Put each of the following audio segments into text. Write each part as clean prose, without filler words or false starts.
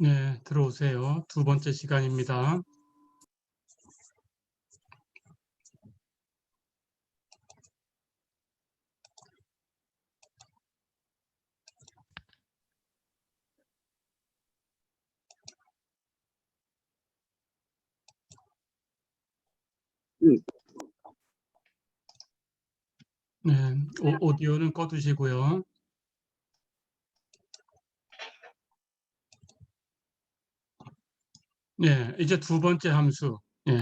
네, 들어오세요. 두 번째 시간입니다. 네, 오디오는 꺼두시고요. 네, 이제 두 번째 함수,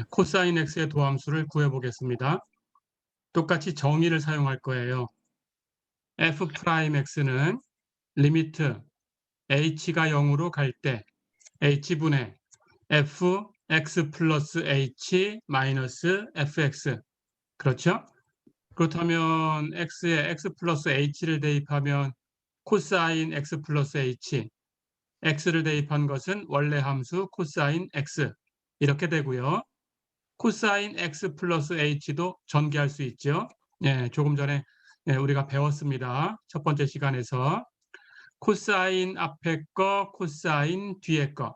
코사인 x의 도함수를 구해보겠습니다. 똑같이 정의를 사용할 거예요. f'x는 리미트 h가 0으로 갈 때 h분의 fx 플러스 h 마이너스 fx. 그렇죠? 그렇다면 x에 x 플러스 h를 대입하면 코사인 x 플러스 h, x를 대입한 것은 원래 함수 코사인 x 이렇게 되고요. 코사인 x 플러스 h도 전개할 수 있죠. 조금 전에 우리가 배웠습니다. 첫 번째 시간에서 코사인 앞에 거, 코사인 뒤에 거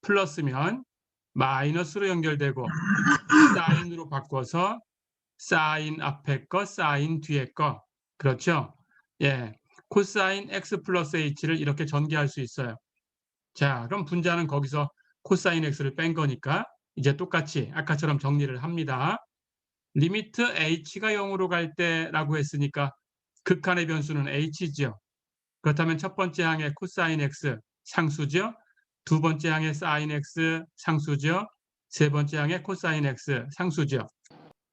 플러스면 마이너스로 연결되고 사인으로 바꿔서 사인 앞에 거, 사인 뒤에 거. 그렇죠? 코사인 x 플러스 h를 이렇게 전개할 수 있어요. 자, 그럼 분자는 거기서 코사인 x를 뺀 거니까 이제 똑같이 아까처럼 정리를 합니다. 리미트 h가 0으로 갈 때라고 했으니까 극한의 변수는 h죠. 그렇다면 첫 번째 항의 코사인 x 상수죠. 두 번째 항의 사인 x 상수죠. 세 번째 항의 코사인 x 상수죠.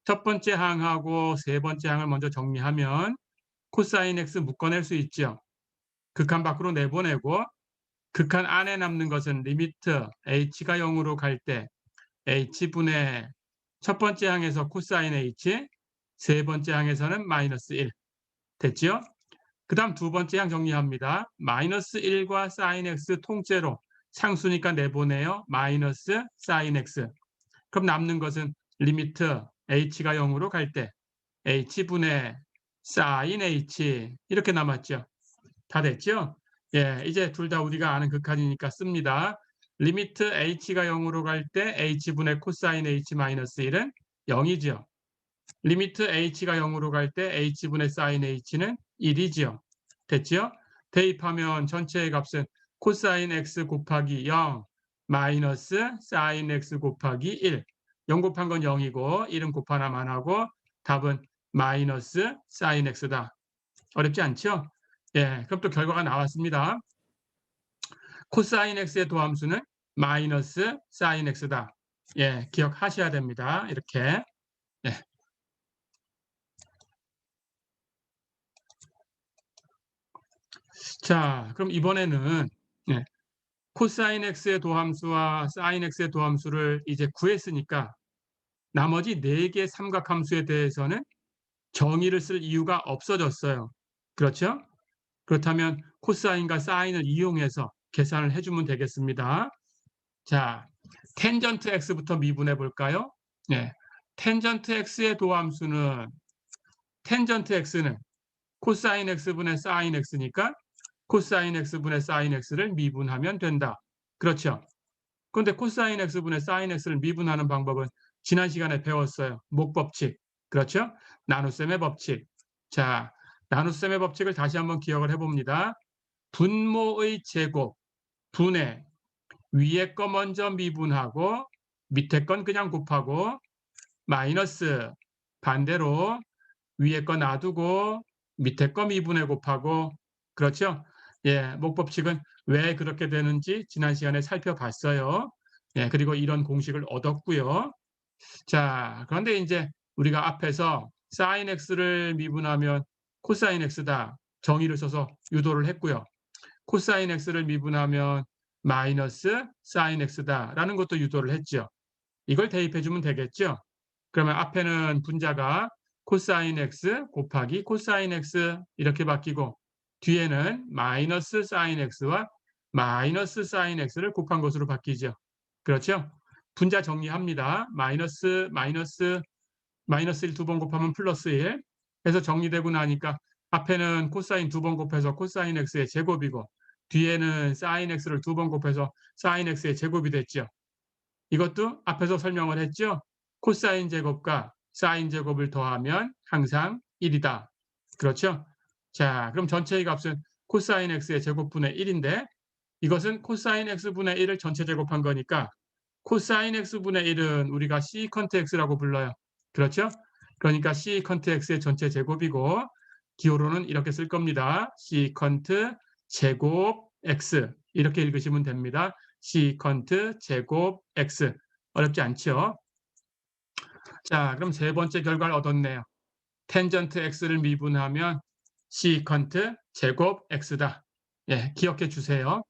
첫 번째 항하고 세 번째 항을 먼저 정리하면 코사인 x 묶어낼 수 있죠. 극한 밖으로 내보내고 극한 안에 남는 것은 리미트 h가 0으로 갈 때 h분의 첫 번째 항에서 코사인 h, 세 번째 항에서는 마이너스 1. 됐죠? 그 다음 두 번째 항 정리합니다. 마이너스 1과 사인 x 통째로 상수니까 내보내요. 마이너스 사인 x. 그럼 남는 것은 리미트 h가 0으로 갈 때 h분의 사인 h 이렇게 남았죠. 다 됐죠? 이제 둘 다 우리가 아는 극한이니까 씁니다. 리미트 h가 0으로 갈 때 h분의 코사인 h 마이너스 1은 0이죠. 리미트 h가 0으로 갈 때 h분의 사인 h는 1이죠. 됐죠? 대입하면 전체의 값은 코사인 x 곱하기 0 마이너스 사인 x 곱하기 1. 0 곱한 건 0이고 1은 곱하나만 하고 답은 마이너스 사인 x다. 어렵지 않죠? 그럼 또 결과가 나왔습니다. 코사인 x의 도함수는 마이너스 사인 x다. 기억하셔야 됩니다. 이렇게. 자, 그럼 이번에는 코사인 x의 도함수와 사인 x의 도함수를 이제 구했으니까 나머지 4개 삼각함수에 대해서는 정의를 쓸 이유가 없어졌어요. 그렇죠? 그렇다면 코사인과 사인을 이용해서 계산을 해주면 되겠습니다. 자, 텐전트 x부터 미분해 볼까요? 텐전트 x의 도함수는 텐전트 x는 코사인 x분의 사인 x니까 코사인 x분의 사인 x를 미분하면 된다. 그렇죠? 그런데 코사인 x분의 사인 x를 미분하는 방법은 지난 시간에 배웠어요. 목법칙. 그렇죠? 나눗셈의 법칙. 자, 나눗셈의 법칙을 다시 한번 기억을 해봅니다. 분모의 제곱, 분의 위에 거 먼저 미분하고 밑에 건 그냥 곱하고 마이너스 반대로 위에 거 놔두고 밑에 거 미분해 곱하고 그렇죠? 목법칙은 왜 그렇게 되는지 지난 시간에 살펴봤어요. 그리고 이런 공식을 얻었고요. 자, 그런데 이제 우리가 앞에서 사인 x를 미분하면 코사인 x다. 정의를 써서 유도를 했고요. 코사인 x를 미분하면 마이너스 사인 x다라는 것도 유도를 했죠. 이걸 대입해 주면 되겠죠. 그러면 앞에는 분자가 코사인 x 곱하기 코사인 x 이렇게 바뀌고 뒤에는 마이너스 사인 x와 마이너스 사인 x를 곱한 것으로 바뀌죠. 그렇죠? 분자 정리합니다. 마이너스 1 두 번 곱하면 플러스 1 해서 정리되고 나니까 앞에는 코사인 두 번 곱해서 코사인 x의 제곱이고 뒤에는 sin x를 2번 곱해서 sin x의 제곱이 됐죠. 이것도 앞에서 설명을 했죠. 코사인 제곱과 사인 제곱을 더하면 항상 1이다. 그렇죠? 자, 그럼 전체의 값은 코사인 x의 제곱분의 1인데 이것은 코사인 x분의 1을 전체 제곱한 거니까 코사인 x분의 1은 우리가 시컨트 x라고 불러요. 그렇죠? 그러니까 시컨트 x의 전체 제곱이고 기호로는 이렇게 쓸 겁니다. 시컨트 제곱 x 이렇게 읽으시면 됩니다. 시컨트 제곱 x 어렵지 않죠? 자, 그럼 세 번째 결과를 얻었네요. 텐전트 x를 미분하면 시컨트 제곱 x다. 예, 기억해 주세요.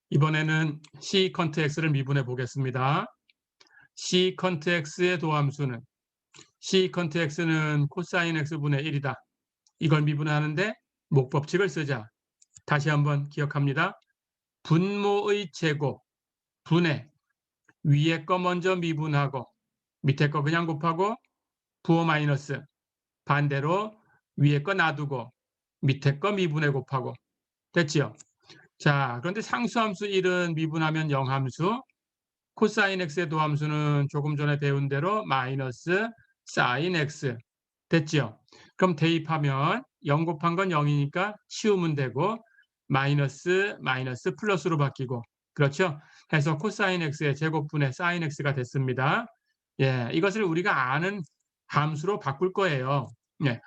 이번에는 시컨트 x를 미분해 보겠습니다. 시컨트 x의 도함수는 시컨트 x는 코사인 x분의 1이다. 이걸 미분하는데 목법칙을 쓰자. 다시 한번 기억합니다. 분모의 제곱, 분의 위에 거 먼저 미분하고 밑에 거 그냥 곱하고 부호 마이너스 반대로 위에 거 놔두고 밑에 거 미분해 곱하고 됐지요? 자, 그런데 상수함수 1은 미분하면 0함수, 코사인 x의 도함수는 조금 전에 배운 대로 마이너스 사인 x 됐죠? 그럼 대입하면 0 곱한 건 0이니까 치우면 되고 마이너스 마이너스 플러스로 바뀌고 그렇죠? 해서 코사인 x의 제곱분의 사인 x가 됐습니다. 예, 이것을 우리가 아는 함수로 바꿀 거예요. 예,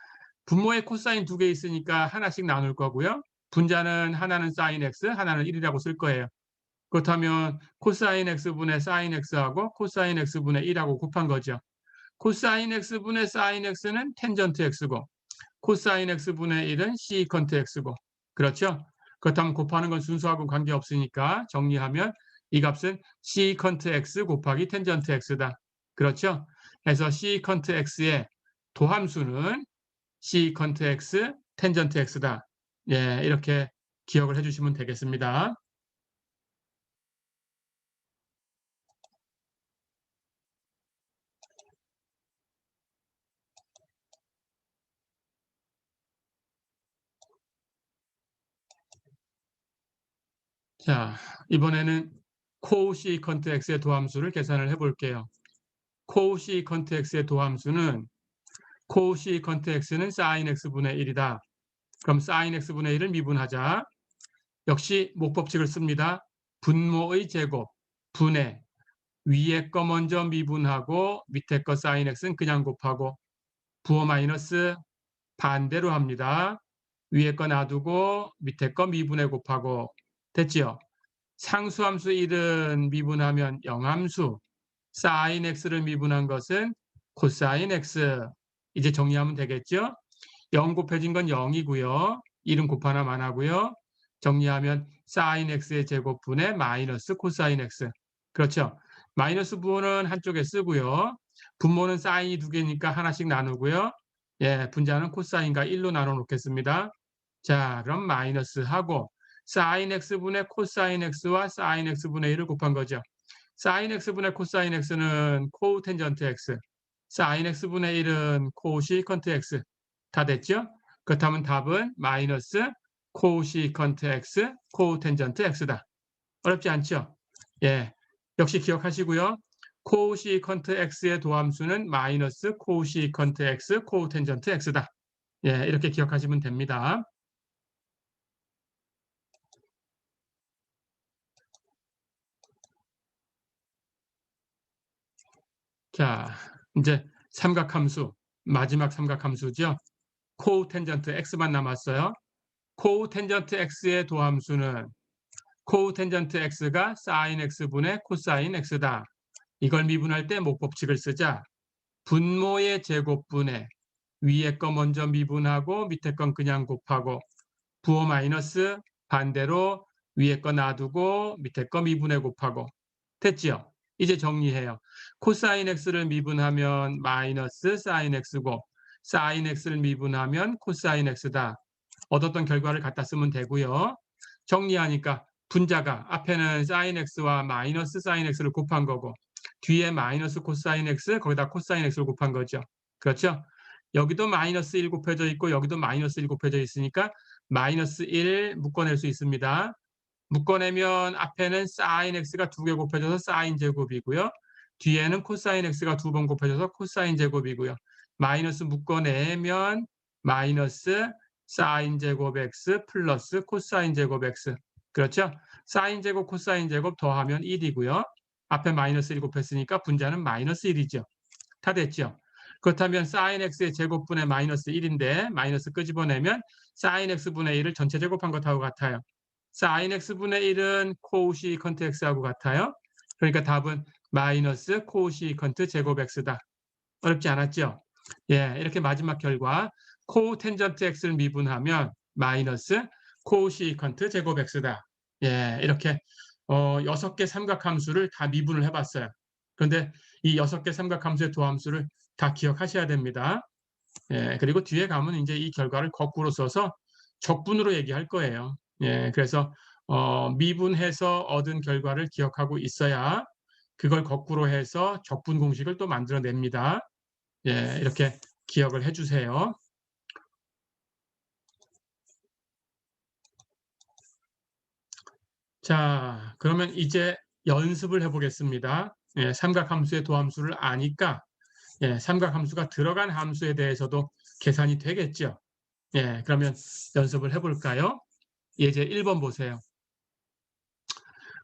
분모에 코사인 2개 있으니까 하나씩 나눌 거고요. 분자는 하나는 사인 x, 하나는 1이라고 쓸 거예요. 그렇다면 코사인 x분의 사인 x하고 코사인 x분의 1하고 곱한 거죠. 코사인 x분의 사인 x는 텐전트 x고 코사인 x분의 1은 시컨트 x고 그렇죠? 그렇다면 곱하는 건 순수하고 관계없으니까 정리하면 이 값은 시컨트 x 곱하기 텐전트 x다. 그렇죠? 그래서 시컨트 x의 도함수는 시컨트 x 텐전트 x다. 예, 이렇게 기억을 해주시면 되겠습니다. 자, 이번에는 코시컨트 x의 도함수를 계산을 해볼게요. 코시컨트 x의 도함수는 코시컨트 x는 sin x분의 1이다. 그럼 sin x분의 1을 미분하자. 역시 목법칙을 씁니다. 분모의 제곱, 분의 위에 거 먼저 미분하고 밑에 거 sin x는 그냥 곱하고 부호 마이너스 반대로 합니다. 위에 거 놔두고 밑에 거 미분해 곱하고 됐지요? 상수함수 1은 미분하면 영함수, sin x를 미분한 것은 코사인 x. 이제 정리하면 되겠죠? 0 곱해진 건 0이고요. 1은 곱하나 만하고요. 정리하면 sin x의 제곱분의 마이너스 코사인 x. 그렇죠? 마이너스 부호는 한쪽에 쓰고요. 분모는 사인이 2개니까 하나씩 나누고요. 예, 분자는 코사인과 1로 나눠 놓겠습니다. 자, 그럼 마이너스 하고 sin x분의 코사인 x와 sin x분의 1을 곱한 거죠. sin x분의 코사인 x는 코텐전트 x, sin x분의 1은 코시컨트 x. 다 됐죠? 그렇다면 답은 마이너스 코시컨트 x, 코텐전트 x다. 어렵지 않죠? 예, 역시 기억하시고요. 코시컨트 x의 도함수는 마이너스 코시컨트 x, 코텐전트 x다. 예, 이렇게 기억하시면 됩니다. 자, 이제 삼각함수, 마지막 삼각함수죠. 코텐전트 x만 남았어요. 코텐전트 x의 도함수는 코텐전트 x가 sin x분의 코사인 x다. 이걸 미분할 때 목법칙을 쓰자. 분모의 제곱분의 위에 거 먼저 미분하고 밑에 건 그냥 곱하고 부호 마이너스 반대로 위에 거 놔두고 밑에 거 미분해 곱하고 됐지요? 이제 정리해요. 코사인 x를 미분하면 마이너스 사인 x고 사인 x를 미분하면 코사인 x다. 얻었던 결과를 갖다 쓰면 되고요. 정리하니까 분자가 앞에는 sin x와 마이너스 sin x를 곱한 거고 뒤에 마이너스 코사인 x 거기다 코사인 x를 곱한 거죠. 그렇죠? 여기도 마이너스 1 곱해져 있고 여기도 마이너스 1 곱해져 있으니까 마이너스 1 묶어낼 수 있습니다. 묶어내면 앞에는 사인 x가 2개 곱해져서 사인 제곱이고요. 뒤에는 코사인 x가 2번 곱해져서 코사인 제곱이고요. 마이너스 묶어내면 마이너스 사인 제곱 x 플러스 코사인 제곱 x. 그렇죠? 사인 제곱 코사인 제곱 더하면 1이고요. 앞에 마이너스 1 곱했으니까 분자는 마이너스 1이죠. 다 됐죠? 그렇다면 사인 x의 제곱분의 마이너스 1인데 마이너스 끄집어내면 사인 x분의 1을 전체 제곱한 것하고 같아요. 사인 x분의 1은 코시컨트 x하고 같아요. 그러니까 답은 마이너스 코시컨트 제곱 x다. 어렵지 않았죠? 예, 이렇게 마지막 결과 코 텐전트 x를 미분하면 마이너스 코시컨트 제곱 x다. 예, 이렇게 6개 삼각함수를 다 미분을 해봤어요. 그런데 이 6개 삼각함수의 도함수를 다 기억하셔야 됩니다. 예, 그리고 뒤에 가면 이제 이 결과를 거꾸로 써서 적분으로 얘기할 거예요. 예, 그래서 미분해서 얻은 결과를 기억하고 있어야 그걸 거꾸로 해서 적분 공식을 또 만들어냅니다. 예, 이렇게 기억을 해주세요. 자, 그러면 이제 연습을 해보겠습니다. 예, 삼각함수의 도함수를 아니까 예, 삼각함수가 들어간 함수에 대해서도 계산이 되겠죠. 예, 그러면 연습을 해볼까요? 예제 1번 보세요.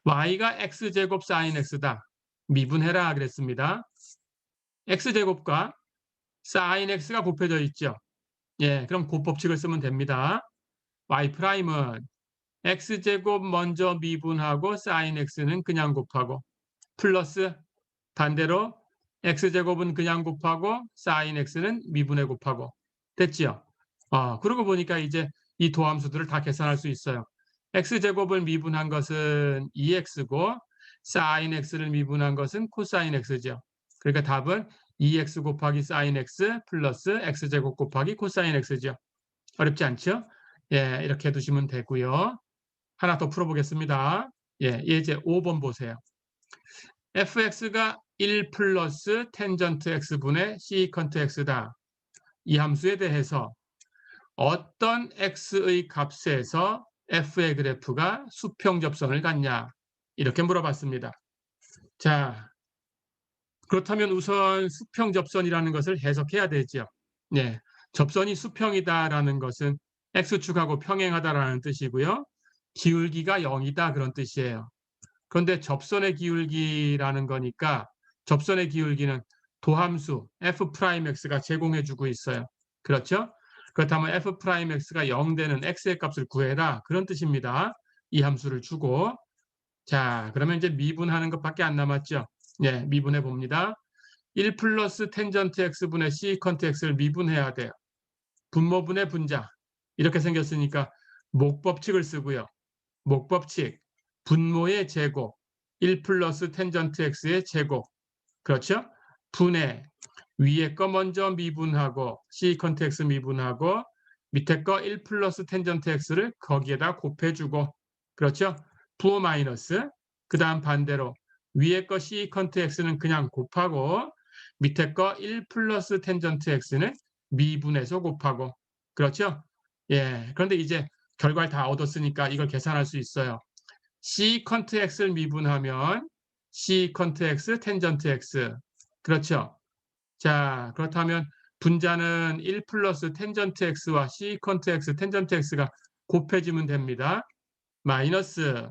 y가 x제곱 sin x다. 미분해라 그랬습니다. x제곱과 sin x가 곱해져 있죠. 예, 그럼 곱법칙을 쓰면 됩니다. y'은 x제곱 먼저 미분하고 sin x는 그냥 곱하고 플러스 반대로 x제곱은 그냥 곱하고 sin x는 미분해 곱하고 됐지요? 그러고 보니까 이제 이 도함수들을 다 계산할 수 있어요. x제곱을 미분한 것은 2x고 sin x를 미분한 것은 코사인 x죠. 그러니까 답은 2x 곱하기 sin x 플러스 x제곱 곱하기 코사인 x죠. 어렵지 않죠? 예, 이렇게 해두시면 되고요. 하나 더 풀어보겠습니다. 예, 예제 5번 보세요. fx가 1 플러스 텐전트 x분의 시컨트 x다. 이 함수에 대해서 어떤 x의 값에서 f의 그래프가 수평접선을 갖냐 이렇게 물어봤습니다. 자, 그렇다면 우선 수평접선이라는 것을 해석해야 되죠. 네, 접선이 수평이다라는 것은 x축하고 평행하다라는 뜻이고요. 기울기가 0이다 그런 뜻이에요. 그런데 접선의 기울기라는 거니까 접선의 기울기는 도함수 f'x가 제공해주고 있어요. 그렇죠? 그렇다면 f'x가 0 되는 x의 값을 구해라 그런 뜻입니다. 이 함수를 주고 자 그러면 이제 미분하는 것밖에 안 남았죠. 예, 미분해 봅니다. 1 플러스 텐전트 x분의 시컨트 x를 미분해야 돼요. 분모분의 분자 이렇게 생겼으니까 목법칙을 쓰고요. 목법칙 분모의 제곱 1 플러스 텐전트 x의 제곱 그렇죠? 분의 위에 거 먼저 미분하고 시컨트 x 미분하고 밑에 거 1 플러스 텐전트 x를 거기에다 곱해주고 그렇죠? 부호 마이너스 그 다음 반대로 위에 거 시컨트 x는 그냥 곱하고 밑에 거 1 플러스 텐전트 x는 미분해서 곱하고 그렇죠? 예, 그런데 이제 결과를 다 얻었으니까 이걸 계산할 수 있어요. 시컨트 x를 미분하면 시컨트 x 텐전트 x 그렇죠? 자 그렇다면 분자는 1 플러스 텐전트 x와 시컨트 x 텐전트 x가 곱해지면 됩니다. 마이너스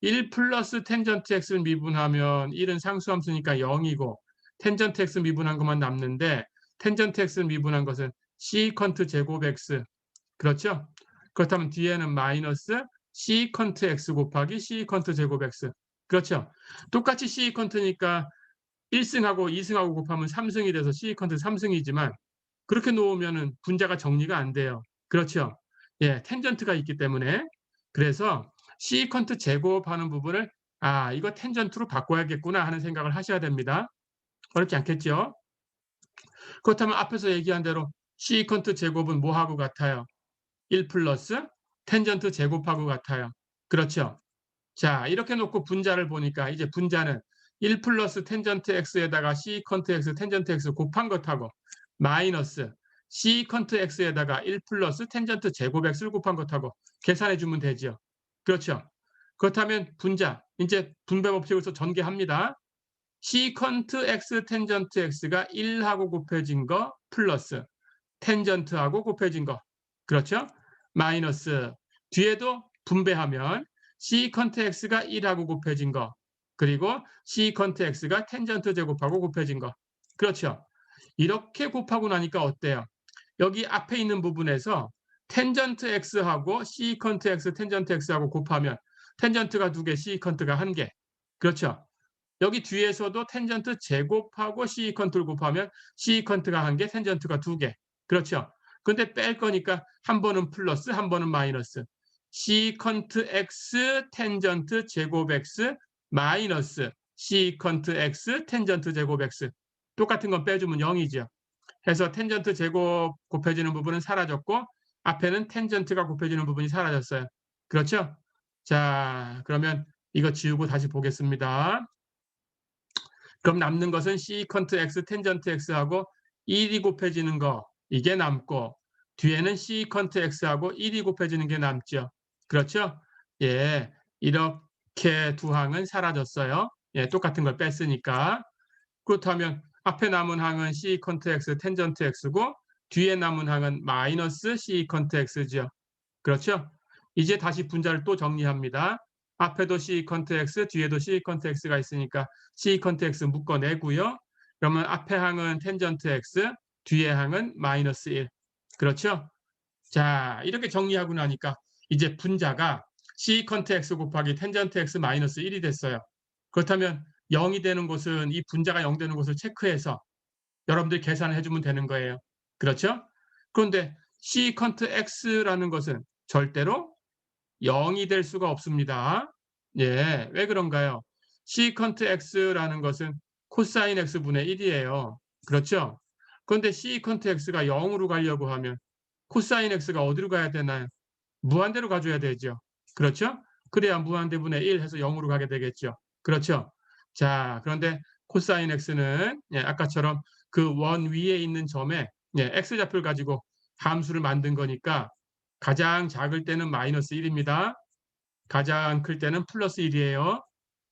1 플러스 텐전트 x를 미분하면 1은 상수함수니까 0이고 텐전트 x 미분한 것만 남는데 텐전트 x를 미분한 것은 시컨트 제곱 x 그렇죠? 그렇다면 뒤에는 마이너스 시컨트 x 곱하기 시컨트 제곱 x 그렇죠? 똑같이 시컨트니까 1승하고 2승하고 곱하면 3승이 돼서 시컨트 3승이지만 그렇게 놓으면 분자가 정리가 안 돼요. 그렇죠? 예, 텐전트가 있기 때문에 그래서 시컨트 제곱하는 부분을 이거 텐전트로 바꿔야겠구나 하는 생각을 하셔야 됩니다. 어렵지 않겠죠? 그렇다면 앞에서 얘기한 대로 시컨트 제곱은 뭐하고 같아요? 1 플러스 텐전트 제곱하고 같아요. 그렇죠? 자, 이렇게 놓고 분자를 보니까 이제 분자는 1 플러스 텐전트 x에다가 시컨트 x 텐전트 x 곱한 것하고 마이너스 시컨트 x에다가 1 플러스 텐전트 제곱 x를 곱한 것하고 계산해 주면 되죠. 그렇죠. 그렇다면 분자 이제 분배 법칙으로서 전개합니다. 시컨트 x 텐전트 x가 1하고 곱해진 거 플러스 텐전트하고 곱해진 거. 그렇죠? 마이너스 뒤에도 분배하면 시컨트 x가 1하고 곱해진 거. 그리고 시컨트 x가 텐전트 제곱하고 곱해진 거. 그렇죠? 이렇게 곱하고 나니까 어때요? 여기 앞에 있는 부분에서 텐전트 x하고 시컨트 x, 텐전트 x하고 곱하면 텐전트가 2개, 시컨트가 1개. 그렇죠? 여기 뒤에서도 텐전트 제곱하고 시컨트를 곱하면 시컨트가 1개, 텐전트가 2개. 그렇죠? 근데 뺄 거니까 한 번은 플러스, 한 번은 마이너스. 시컨트 x 텐전트 제곱 x 마이너스 시컨트 x 텐전트 제곱 x. 똑같은 건 빼주면 0이죠. 해서 텐전트 제곱 곱해지는 부분은 사라졌고 앞에는 텐전트가 곱해지는 부분이 사라졌어요. 그렇죠? 자, 그러면 이거 지우고 다시 보겠습니다. 그럼 남는 것은 시컨트 x, 텐전트 x하고 1이 곱해지는 거 이게 남고 뒤에는 시컨트 x하고 1이 곱해지는 게 남죠. 그렇죠? 예, 이렇게 두 항은 사라졌어요. 예, 똑같은 걸 뺐으니까. 그렇다면 앞에 남은 항은 시컨트 x, 텐전트 x고 뒤에 남은 항은 마이너스 시컨트 x죠. 그렇죠? 이제 다시 분자를 또 정리합니다. 앞에도 시컨트 x, 뒤에도 시컨트 x가 있으니까 시컨트 x 묶어내고요. 그러면 앞에 항은 텐전트 x, 뒤에 항은 마이너스 1. 그렇죠? 자, 이렇게 정리하고 나니까 이제 분자가 시컨트 x 곱하기 텐전트 x 마이너스 1이 됐어요. 그렇다면 0이 되는 곳은 이 분자가 0 되는 곳을 체크해서 여러분들이 계산을 해주면 되는 거예요. 그렇죠? 그런데 시컨트 x라는 것은 절대로 0이 될 수가 없습니다. 예, 왜 그런가요? 시컨트 x라는 것은 코사인 x분의 1이에요. 그렇죠? 그런데 시컨트 x가 0으로 가려고 하면 코사인 x가 어디로 가야 되나요? 무한대로 가줘야 되죠. 그렇죠? 그래야 무한대분의 1 해서 0으로 가게 되겠죠. 그렇죠? 자, 그런데 코사인 x는 예, 아까처럼 그 원 위에 있는 점에 예, x좌표를 가지고 함수를 만든 거니까 가장 작을 때는 마이너스 1입니다. 가장 클 때는 플러스 1이에요.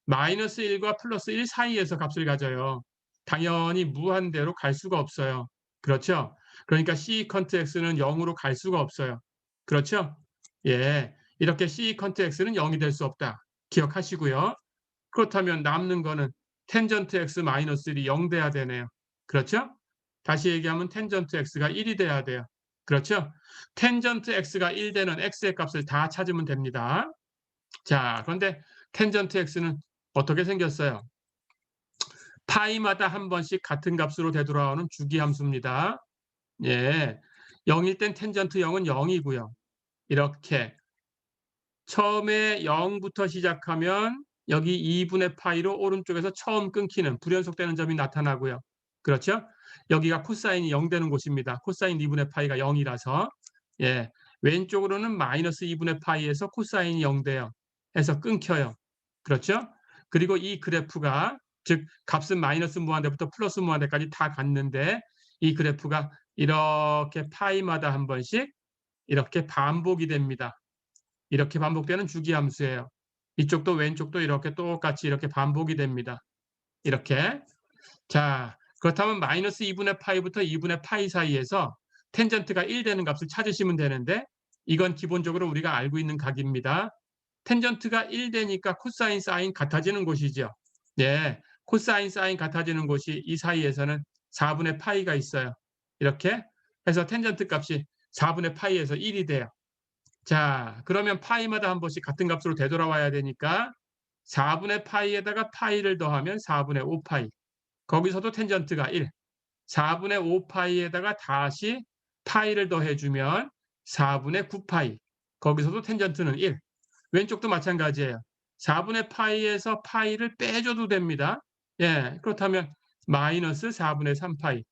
마이너스 1과 플러스 1 사이에서 값을 가져요. 당연히 무한대로 갈 수가 없어요. 그렇죠? 그러니까 시컨트 x는 0으로 갈 수가 없어요. 그렇죠? 예, 이렇게 시컨트 x는 0이 될 수 없다. 기억하시고요. 그렇다면 남는 거는 텐전트 x 마이너스 1이 0 돼야 되네요. 그렇죠? 다시 얘기하면 텐전트 x가 1이 돼야 돼요. 그렇죠? 텐전트 x가 1 되는 x의 값을 다 찾으면 됩니다. 자, 그런데 텐전트 x는 어떻게 생겼어요? 파이마다 한 번씩 같은 값으로 되돌아오는 주기함수입니다. 예, 0일 땐 텐전트 0은 0이고요. 이렇게 처음에 0부터 시작하면 여기 2분의 파이로 오른쪽에서 처음 끊기는 불연속되는 점이 나타나고요. 그렇죠? 여기가 코사인이 0 되는 곳입니다. 코사인 2분의 파이가 0이라서 예, 왼쪽으로는 마이너스 2분의 파이에서 코사인이 0 돼요. 해서 끊겨요. 그렇죠? 그리고 이 그래프가 즉 값은 마이너스 무한대부터 플러스 무한대까지 다 갔는데 이 그래프가 이렇게 파이마다 한 번씩 이렇게 반복이 됩니다. 이렇게 반복되는 주기함수예요. 이쪽도 왼쪽도 이렇게 똑같이 이렇게 반복이 됩니다. 이렇게. 자, 그렇다면 마이너스 2분의 파이부터 2분의 파이 사이에서 텐전트가 1 되는 값을 찾으시면 되는데 이건 기본적으로 우리가 알고 있는 각입니다. 텐전트가 1 되니까 코사인 사인 같아지는 곳이죠. 네, 코사인 사인 같아지는 곳이 이 사이에서는 4분의 파이가 있어요. 이렇게 해서 텐전트 값이 4분의 파이에서 1이 돼요. 자, 그러면 파이마다 한 번씩 같은 값으로 되돌아와야 되니까 4분의 파이에다가 파이를 더하면 4분의 5파이. 거기서도 텐전트가 1. 4분의 5파이에다가 다시 파이를 더해주면 4분의 9파이. 거기서도 텐전트는 1. 왼쪽도 마찬가지예요. 4분의 파이에서 파이를 빼줘도 됩니다. 예, 그렇다면 마이너스 4분의 3파이.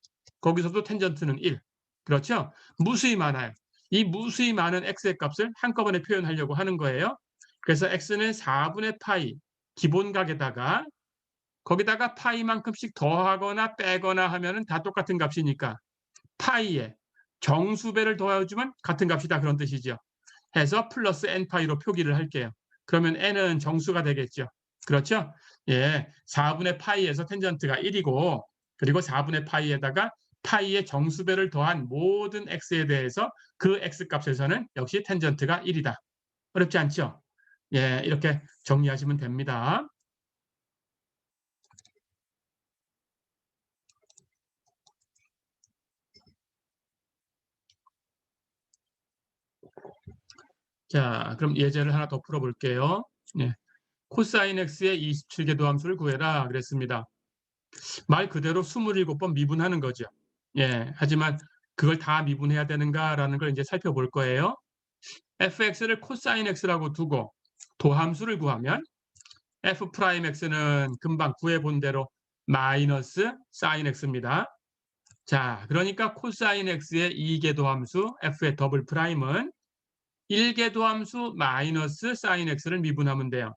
거기서도 텐전트는 1. 그렇죠? 무수히 많아요. 이 무수히 많은 x의 값을 한꺼번에 표현하려고 하는 거예요. 그래서 x는 4분의 파이 기본각에다가 거기다가 파이만큼씩 더하거나 빼거나 하면은 다 똑같은 값이니까 파이에 정수배를 더해주면 같은 값이다 그런 뜻이죠. 해서 플러스 n파이로 표기를 할게요. 그러면 n은 정수가 되겠죠. 그렇죠? 예, 4분의 파이에서 텐전트가 1이고 그리고 4분의 파이에다가 파이의 정수배를 더한 모든 x에 대해서 그 x값에서는 역시 텐전트가 1이다. 어렵지 않죠? 예, 이렇게 정리하시면 됩니다. 자, 그럼 예제를 하나 더 풀어볼게요. 예, 코사인 x의 27개 도함수를 구해라 그랬습니다. 말 그대로 27번 미분하는 거죠. 예, 하지만 그걸 다 미분해야 되는가라는 걸 이제 살펴볼 거예요. fx를 코사인 x라고 두고 도함수를 구하면 f 프라임 x는 금방 구해본 대로 마이너스 사인 x입니다. 자, 그러니까 코사인 x의 2개 도함수 f의 더블 프라임은 1개 도함수 마이너스 사인 x를 미분하면 돼요.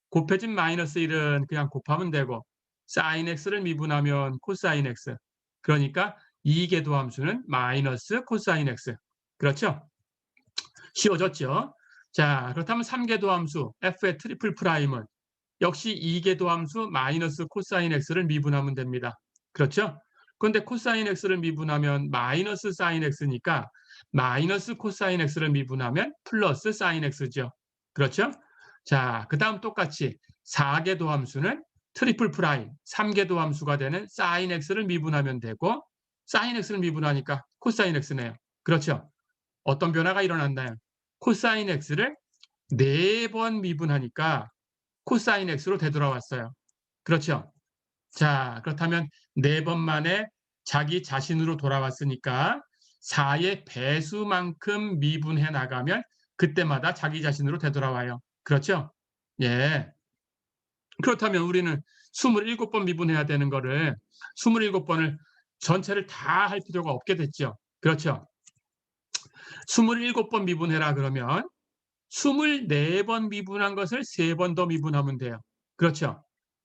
곱해진 마이너스 1은 그냥 곱하면 되고 사인 x를 미분하면 코사인 x. 그러니까 2개 도함수는 마이너스 코사인 x. 그렇죠? 쉬워졌죠? 자, 그렇다면 3개 도함수 f의 트리플 프라임은 역시 2개 도함수 마이너스 코사인 x를 미분하면 됩니다. 그렇죠? 그런데 코사인 x를 미분하면 마이너스 사인 x니까 마이너스 코사인 x를 미분하면 플러스 사인 x죠. 그렇죠? 자, 그 다음 똑같이 4개 도함수는 트리플 프라임, 3개 도함수가 되는 사인 x를 미분하면 되고 사인 x를 미분하니까 코사인 x네요. 그렇죠? 어떤 변화가 일어났나요? 코사인 x를 4번 미분하니까 코사인 x로 되돌아왔어요. 그렇죠? 자, 그렇다면 4번 만에 자기 자신으로 돌아왔으니까 4의 배수만큼 미분해 나가면 그때마다 자기 자신으로 되돌아와요. 그렇죠? 예. 그렇다면 우리는 27번 미분해야 되는 거를 27번을 전체를 다 할 필요가 없게 됐죠. 그렇죠? 27번 미분해라 그러면 24번 미분한 것을 3번 더 미분하면 돼요. 그렇죠?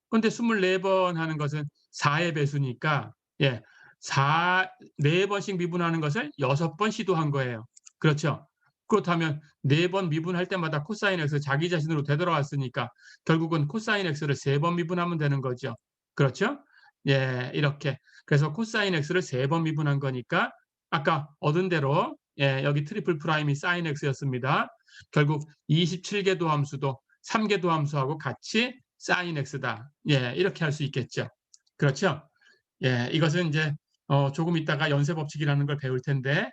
그런데 24번 하는 것은 4의 배수니까 예, 4번씩 미분하는 것을 6번 시도한 거예요. 그렇죠? 그렇다면 4번 미분할 때마다 코사인 x 자기 자신으로 되돌아왔으니까 결국은 코사인 x를 3번 미분하면 되는 거죠. 그렇죠? 예, 이렇게. 그래서 코사인 x를 3번 미분한 거니까 아까 얻은 대로 예, 여기 트리플 프라임이 사인 x였습니다. 결국 27개 도함수도 3개 도함수하고 같이 사인 x다. 예, 이렇게 할 수 있겠죠. 그렇죠? 예, 이것은 이제 조금 있다가 연쇄 법칙이라는 걸 배울 텐데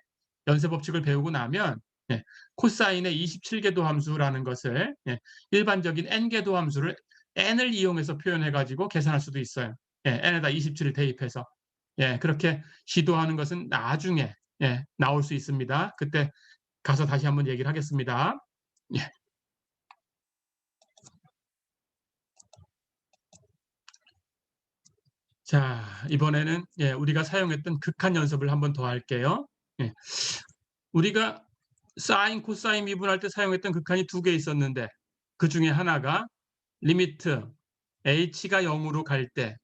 연쇄 법칙을 배우고 나면 예, 코사인의 27개 도함수라는 것을 예, 일반적인 n개 도함수를 n을 이용해서 표현해 가지고 계산할 수도 있어요. 예, n에다 27을 대입해서 예, 그렇게 시도하는 것은 나중에 예, 나올 수 있습니다. 그때 가서 다시 한번 얘기를 하겠습니다. 예. 자, 이번에는 예, 우리가 사용했던 극한 연습을 한번 더 할게요. 예. 우리가 사인, 코사인 미분할 때 사용했던 극한이 2개 있었는데 그 중에 하나가 리미트 h가 0으로 갈 때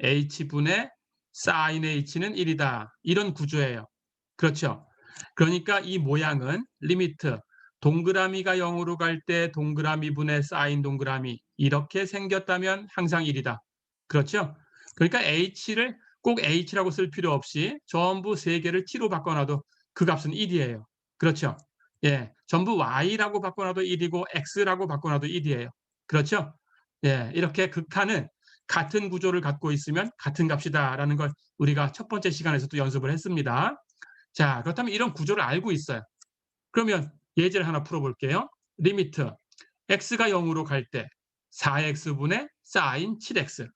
h분의 사인 h는 1이다. 이런 구조예요. 그렇죠? 그러니까 이 모양은 리미트 동그라미가 0으로 갈 때 동그라미분의 사인 동그라미 이렇게 생겼다면 항상 1이다. 그렇죠? 그러니까 h를 꼭 h라고 쓸 필요 없이 전부 3개를 t로 바꿔놔도 그 값은 1이에요. 그렇죠? 예, 전부 y라고 바꿔놔도 1이고 x라고 바꿔놔도 1이에요. 그렇죠? 예, 이렇게 극한은 같은 구조를 갖고 있으면 같은 값이다라는 걸 우리가 첫 번째 시간에서도 연습을 했습니다. 자, 그렇다면 이런 구조를 알고 있어요. 그러면 예제를 하나 풀어볼게요. 리미트 x가 0으로 갈 때 4x분의 사인 7x.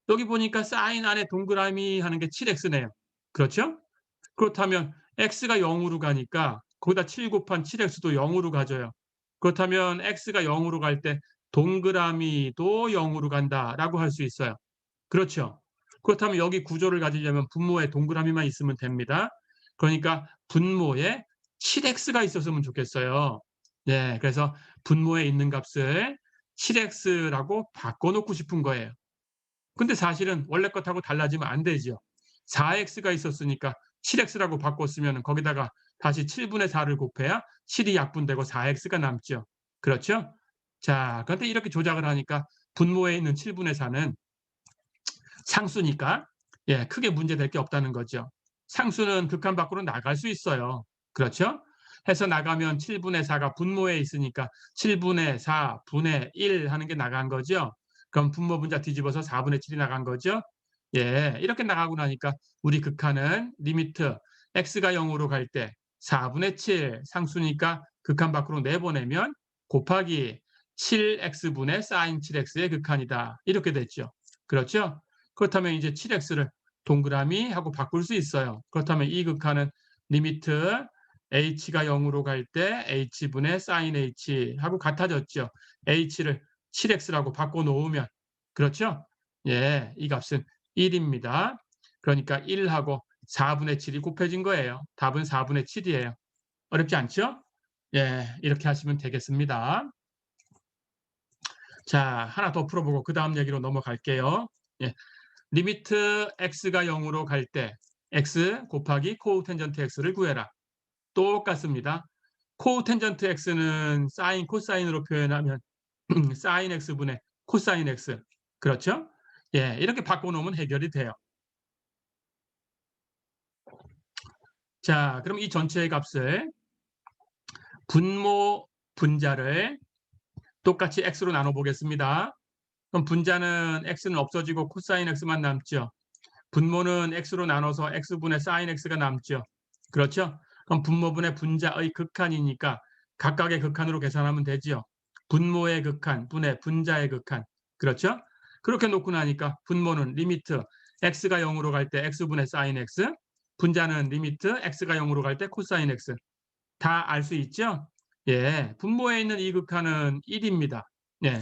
여기 보니까 사인 안에 동그라미 하는 게 7x네요. 그렇죠? 그렇다면 x가 0으로 가니까 거기다 7 곱한 7x도 0으로 가져요. 그렇다면 x가 0으로 갈 때 동그라미도 0으로 간다라고 할 수 있어요. 그렇죠? 그렇다면 여기 구조를 가지려면 분모에 동그라미만 있으면 됩니다. 그러니까 분모에 7x가 있었으면 좋겠어요. 네, 그래서 분모에 있는 값을 7x라고 바꿔놓고 싶은 거예요. 근데 사실은 원래 것하고 달라지면 안 되죠. 4x가 있었으니까 7x라고 바꿨으면 거기다가 다시 7분의 4를 곱해야 7이 약분되고 4x가 남죠. 그렇죠? 자, 그런데 이렇게 조작을 하니까 분모에 있는 7분의 4는 상수니까 크게 문제될 게 없다는 거죠. 상수는 극한 밖으로 나갈 수 있어요. 그렇죠? 해서 나가면 7분의 4가 분모에 있으니까 7분의 4 분의 1 하는 게 나간 거죠. 그럼 분모 분자 뒤집어서 4분의 7이 나간 거죠. 이렇게 나가고 나니까 우리 극한은 리미트 x가 0으로 갈 때 4분의 7 상수니까 극한 밖으로 내보내면 곱하기 7x분의 sin 7x의 극한이다. 이렇게 됐죠. 그렇죠? 그렇다면 이제 7x를 동그라미 하고 바꿀 수 있어요. 그렇다면 이 극한은 리미트 h가 0으로 갈 때 h분의 sin h 하고 같아졌죠. h를 7x라고 바꿔놓으면 그렇죠? 이 값은 1입니다. 그러니까 1하고 4분의 7이 곱해진 거예요. 답은 4분의 7이에요. 어렵지 않죠? 이렇게 하시면 되겠습니다. 자, 하나 더 풀어보고 그 다음 얘기로 넘어갈게요. 리미트 x가 0으로 갈 때 x 곱하기 코텐전트 x를 구해라. 똑같습니다. 코텐전트 x는 사인 코사인으로 표현하면 사인 x분의 코사인 x. 그렇죠? 이렇게 바꿔놓으면 해결이 돼요. 자, 그럼 이 전체의 값을 분모 분자를 똑같이 x로 나눠 보겠습니다. 그럼 분자는 x는 없어지고 코사인 x만 남죠. 분모는 x로 나눠서 x분의 sin x가 남죠. 그렇죠? 그럼 분모분의 분자의 극한이니까 각각의 극한으로 계산하면 되지요. 분모의 극한 분의 분자의 극한. 그렇죠? 그렇게 놓고 나니까 분모는 리미트 x가 0으로 갈 때 x분의 sin x, 분자는 리미트 x가 0으로 갈 때 코사인 x. 다 알 수 있죠? 분모에 있는 이 극한은 1입니다.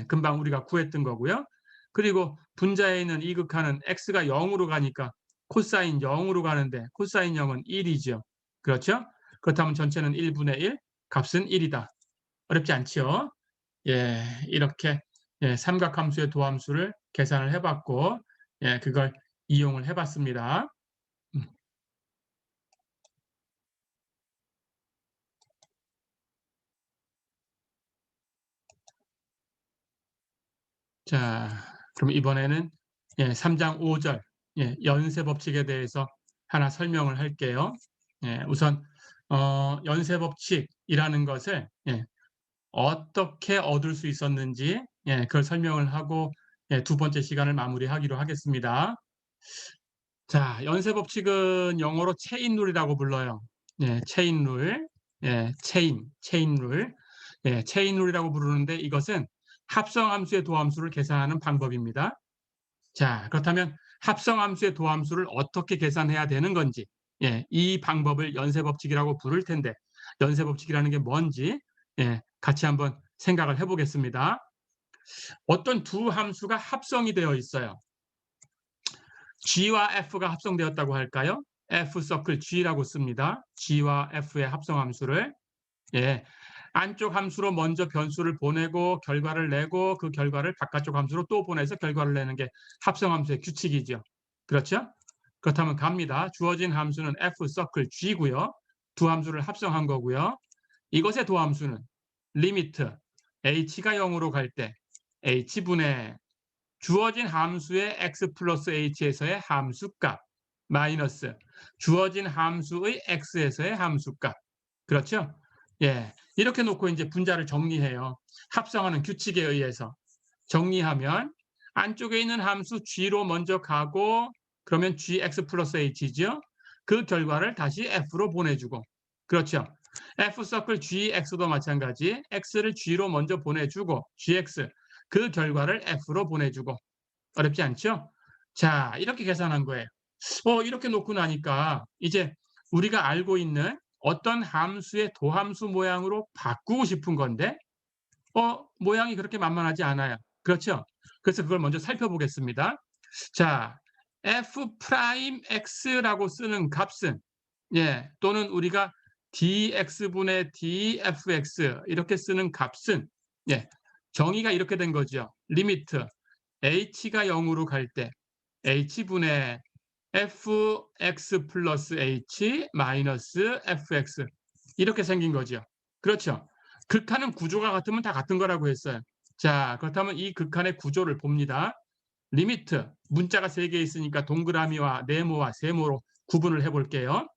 금방 우리가 구했던 거고요. 그리고 분자에 있는 이 극한은 x가 0으로 가니까 코사인 0으로 가는데 코사인 0은 1이죠. 그렇죠? 그렇다면 전체는 1분의 1, 값은 1이다. 어렵지 않죠? 이렇게 삼각함수의 도함수를 계산을 해봤고 그걸 이용을 해봤습니다. 자, 그럼 이번에는 3장 5절 연쇄 법칙에 대해서 하나 설명을 할게요. 우선 연쇄 법칙이라는 것을 어떻게 얻을 수 있었는지 그걸 설명을 하고 두 번째 시간을 마무리하기로 하겠습니다. 자, 연쇄 법칙은 영어로 체인 룰이라고 불러요. 체인 룰, 체인 룰, 체인 룰이라고 부르는데 이것은 합성함수의 도함수를 계산하는 방법입니다. 자, 그렇다면 합성함수의 도함수를 어떻게 계산해야 되는 건지, 이 방법을 연쇄법칙이라고 부를 텐데 연쇄법칙이라는 게 뭔지 같이 한번 생각을 해보겠습니다. 어떤 두 함수가 합성이 되어 있어요. G와 F가 합성되었다고 할까요? F 서클 G라고 씁니다. G와 F의 합성함수를 안쪽 함수로 먼저 변수를 보내고 결과를 내고 그 결과를 바깥쪽 함수로 또 보내서 결과를 내는 게 합성함수의 규칙이죠. 그렇죠? 그렇다면 갑니다. 주어진 함수는 F 서클 G고요. 두 함수를 합성한 거고요. 이것의 도함수는 리미트 h가 0으로 갈 때 h분의 주어진 함수의 x 플러스 h에서의 함수값 마이너스 주어진 함수의 x에서의 함수값. 그렇죠? 이렇게 놓고 이제 분자를 정리해요. 합성하는 규칙에 의해서 정리하면 안쪽에 있는 함수 g로 먼저 가고 그러면 gx 플러스 h죠. 그 결과를 다시 f로 보내주고 그렇죠. f 서클 gx도 마찬가지 x를 g로 먼저 보내주고 gx 그 결과를 f로 보내주고 어렵지 않죠? 자, 이렇게 계산한 거예요. 이렇게 놓고 나니까 이제 우리가 알고 있는 어떤 함수의 도함수 모양으로 바꾸고 싶은 건데 모양이 그렇게 만만하지 않아요. 그렇죠? 그래서 그걸 먼저 살펴보겠습니다. 자, f'x라고 쓰는 값은 또는 우리가 dx분의 dfx 이렇게 쓰는 값은 정의가 이렇게 된 거죠. 리미트 h가 0으로 갈 때 h분의 fx 플러스 h 마이너스 fx 이렇게 생긴 거죠. 그렇죠. 극한은 구조가 같으면 다 같은 거라고 했어요. 자, 그렇다면 이 극한의 구조를 봅니다. 리미트, 문자가 3개 있으니까 동그라미와 네모와 세모로 구분을 해볼게요.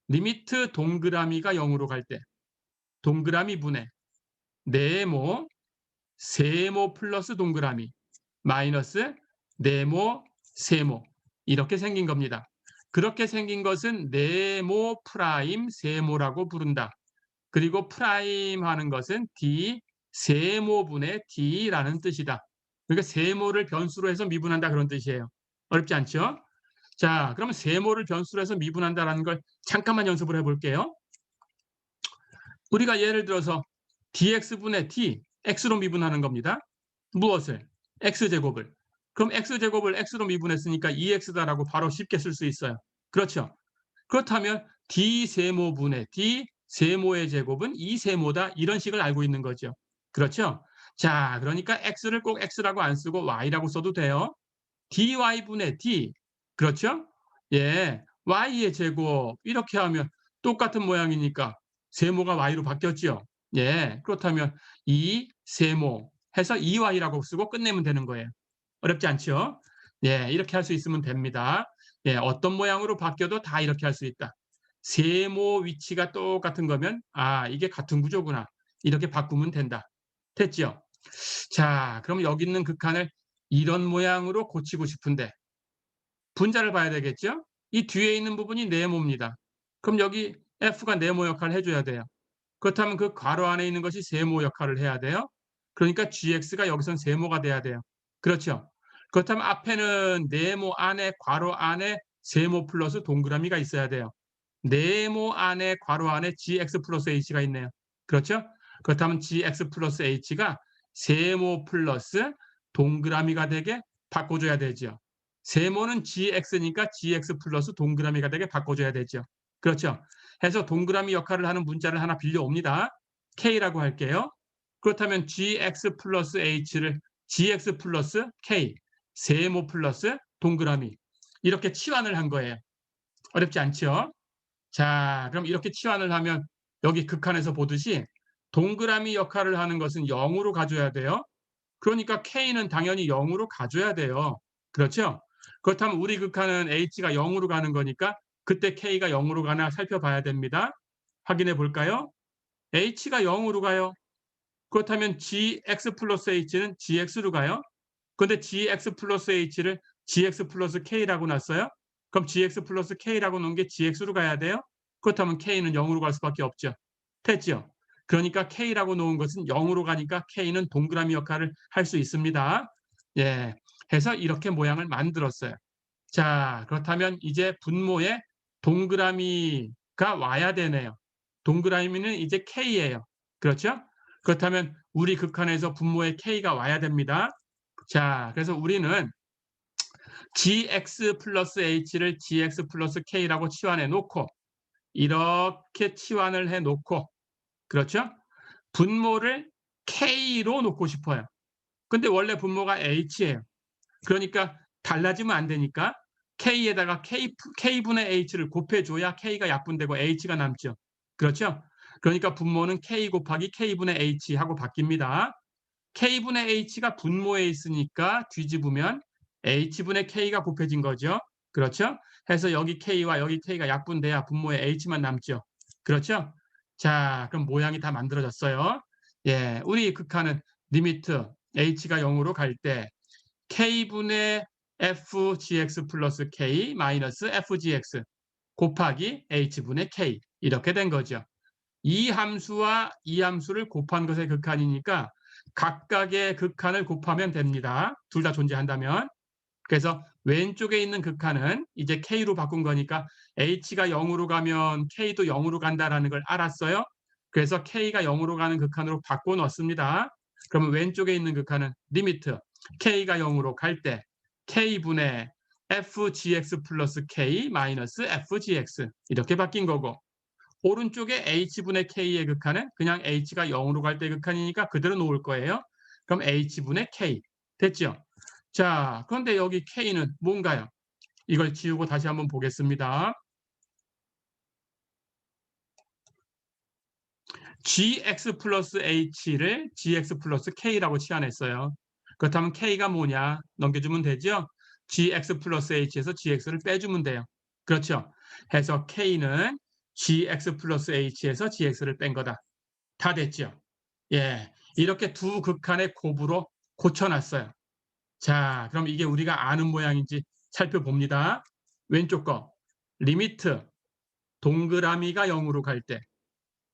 리미트 동그라미가 0으로 갈 때 동그라미 분의 네모, 세모 플러스 동그라미 마이너스 네모, 세모 이렇게 생긴 겁니다. 그렇게 생긴 것은 네모 프라임 세모라고 부른다. 그리고 프라임 하는 것은 d 세모분의 d라는 뜻이다. 그러니까 세모를 변수로 해서 미분한다 그런 뜻이에요. 어렵지 않죠? 자, 그러면 세모를 변수로 해서 미분한다라는 걸 잠깐만 연습을 해볼게요. 우리가 예를 들어서 dx분의 d, x로 미분하는 겁니다. 무엇을? x제곱을. 그럼 x제곱을 x로 미분했으니까 2x다라고 바로 쉽게 쓸 수 있어요. 그렇죠? 그렇다면 d세모분의 d세모의 제곱은 2세모다 이런 식을 알고 있는 거죠. 그렇죠? 자, 그러니까 x를 꼭 x라고 안 쓰고 y라고 써도 돼요. dy분의 d. 그렇죠? 예, y의 제곱 이렇게 하면 똑같은 모양이니까 세모가 y로 바뀌었죠. 예, 그렇다면 2세모 해서 2y라고 쓰고 끝내면 되는 거예요. 어렵지 않죠? 예, 이렇게 할 수 있으면 됩니다. 예, 어떤 모양으로 바뀌어도 다 이렇게 할 수 있다. 세모 위치가 똑같은 거면 아, 이게 같은 구조구나. 이렇게 바꾸면 된다. 됐죠? 자, 그럼 여기 있는 극한을 이런 모양으로 고치고 싶은데 분자를 봐야 되겠죠? 이 뒤에 있는 부분이 네모입니다. 그럼 여기 F가 네모 역할을 해줘야 돼요. 그렇다면 그 괄호 안에 있는 것이 세모 역할을 해야 돼요. 그러니까 GX가 여기선 세모가 돼야 돼요. 그렇죠? 그렇다면 앞에는 네모 안에 괄호 안에 세모 플러스 동그라미가 있어야 돼요. 네모 안에 괄호 안에 GX 플러스 H가 있네요. 그렇죠? 그렇다면 GX 플러스 H가 세모 플러스 동그라미가 되게 바꿔줘야 되죠. 세모는 GX니까 GX 플러스 동그라미가 되게 바꿔줘야 되죠. 그렇죠? 해서 동그라미 역할을 하는 문자를 하나 빌려옵니다. K라고 할게요. 그렇다면 GX 플러스 H를 GX 플러스 K, 세모 플러스 동그라미 이렇게 치환을 한 거예요. 어렵지 않죠? 자, 그럼 이렇게 치환을 하면 여기 극한에서 보듯이 동그라미 역할을 하는 것은 0으로 가져야 돼요. 그러니까 K는 당연히 0으로 가져야 돼요. 그렇죠? 그렇다면 우리 극한은 H가 0으로 가는 거니까 그때 K가 0으로 가나 살펴봐야 됩니다. 확인해 볼까요? H가 0으로 가요. 그렇다면 GX 플러스 H는 GX로 가요. 그런데 GX 플러스 H를 GX 플러스 K라고 놨어요. 그럼 GX 플러스 K라고 놓은 게 GX로 가야 돼요. 그렇다면 K는 0으로 갈 수밖에 없죠. 됐죠? 그러니까 K라고 놓은 것은 0으로 가니까 K는 동그라미 역할을 할 수 있습니다. 예, 해서 이렇게 모양을 만들었어요. 자, 그렇다면 이제 분모에 동그라미가 와야 되네요. 동그라미는 이제 K예요. 그렇죠? 그렇다면 우리 극한에서 분모에 K가 와야 됩니다. 자, 그래서 우리는 gx 플러스 h를 gx 플러스 k라고 치환해 놓고 이렇게 치환을 해 놓고 그렇죠? 분모를 k로 놓고 싶어요. 근데 원래 분모가 h예요. 그러니까 달라지면 안 되니까 k에다가 k분의 h를 곱해줘야 k가 약분되고 h가 남죠. 그렇죠? 그러니까 분모는 k 곱하기 k분의 h 하고 바뀝니다. k분의 h가 분모에 있으니까 뒤집으면 h분의 k가 곱해진 거죠. 그렇죠? 해서 여기 k와 여기 k가 약분돼야 분모에 h만 남죠. 그렇죠? 자, 그럼 모양이 다 만들어졌어요. 예, 우리 극한은 리미트 h가 0으로 갈 때 k분의 fgx 플러스 k 마이너스 fgx 곱하기 h분의 k 이렇게 된 거죠. 이 함수와 이 함수를 곱한 것의 극한이니까 각각의 극한을 곱하면 됩니다. 둘 다 존재한다면. 그래서 왼쪽에 있는 극한은 이제 k로 바꾼 거니까 h가 0으로 가면 k도 0으로 간다라는 걸 알았어요. 그래서 k가 0으로 가는 극한으로 바꿔 넣습니다. 그러면 왼쪽에 있는 극한은 리미트 k가 0으로 갈 때 k분의 fgx 플러스 k 마이너스 fgx 이렇게 바뀐 거고 오른쪽에 h분의 k의 극한은 그냥 h가 0으로 갈 때 극한이니까 그대로 놓을 거예요. 그럼 h분의 k 됐죠? 자, 그런데 여기 K는 뭔가요? 이걸 지우고 다시 한번 보겠습니다. gx 플러스 h를 gx 플러스 k라고 치환했어요. 그렇다면 k가 뭐냐? 넘겨주면 되죠? gx 플러스 h에서 gx를 빼주면 돼요. 그렇죠? 해서 k는 gx 플러스 h에서 gx를 뺀 거다. 다 됐죠? 예, 이렇게 두 극한의 곱으로 고쳐놨어요. 자, 그럼 이게 우리가 아는 모양인지 살펴봅니다. 왼쪽 거 리미트 동그라미가 0으로 갈 때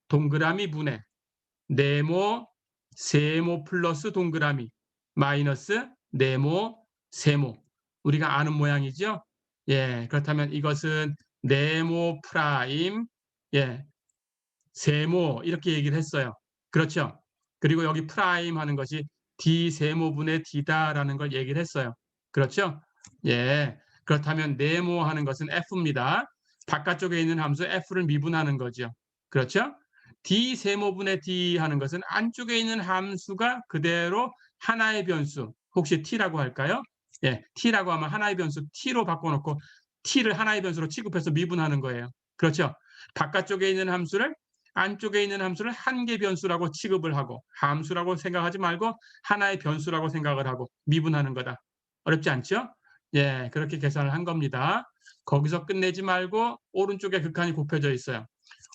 동그라미 분의 네모 세모 플러스 동그라미 마이너스 네모 세모, 우리가 아는 모양이죠. 예, 그렇다면 이것은 네모 프라임, 예, 세모 이렇게 얘기를 했어요. 그렇죠. 그리고 여기 프라임 하는 것이 d 세모분의 d다라는 걸 얘기를 했어요. 그렇죠. 예, 그렇다면 네모 하는 것은 f입니다. 바깥쪽에 있는 함수 f를 미분하는 거죠. 그렇죠. d 세모분의 d 하는 것은 안쪽에 있는 함수가 그대로 하나의 변수, 혹시 t라고 할까요? 예, t라고 하면 하나의 변수 t로 바꿔놓고 t를 하나의 변수로 취급해서 미분하는 거예요. 그렇죠. 바깥쪽에 있는 함수를 안쪽에 있는 함수를 한 개 변수라고 취급을 하고, 함수라고 생각하지 말고 하나의 변수라고 생각을 하고 미분하는 거다. 어렵지 않죠? 예, 그렇게 계산을 한 겁니다. 거기서 끝내지 말고 오른쪽에 극한이 곱해져 있어요.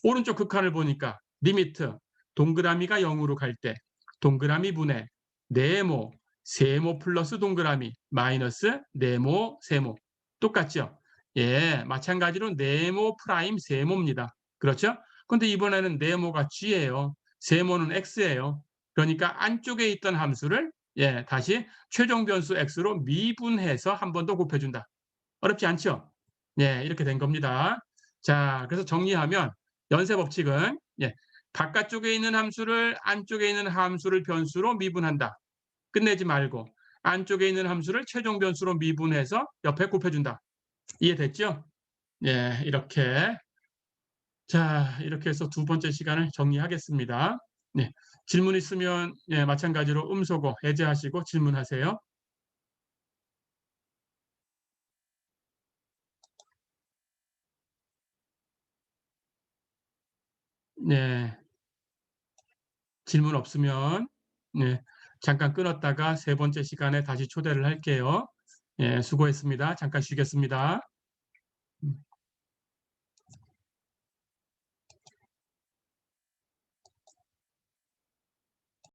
오른쪽 극한을 보니까 리미트 동그라미가 0으로 갈 때 동그라미 분의 네모 세모 플러스 동그라미 마이너스 네모 세모, 똑같죠? 예, 마찬가지로 네모 프라임 세모입니다. 그렇죠? 근데 이번에는 네모가 g예요. 세모는 x예요. 그러니까 안쪽에 있던 함수를, 예, 다시 최종 변수 x로 미분해서 한 번 더 곱해준다. 어렵지 않죠? 예, 이렇게 된 겁니다. 자, 그래서 정리하면 연쇄 법칙은, 예, 바깥쪽에 있는 함수를 안쪽에 있는 함수를 변수로 미분한다. 끝내지 말고 안쪽에 있는 함수를 최종 변수로 미분해서 옆에 곱해준다. 이해됐죠? 예, 이렇게. 자, 이렇게 해서 두 번째 시간을 정리하겠습니다. 네, 질문 있으면, 예, 마찬가지로 음소거 해제하시고 질문하세요. 네, 질문 없으면, 네, 잠깐 끊었다가 세 번째 시간에 다시 초대를 할게요. 예, 수고했습니다. 잠깐 쉬겠습니다.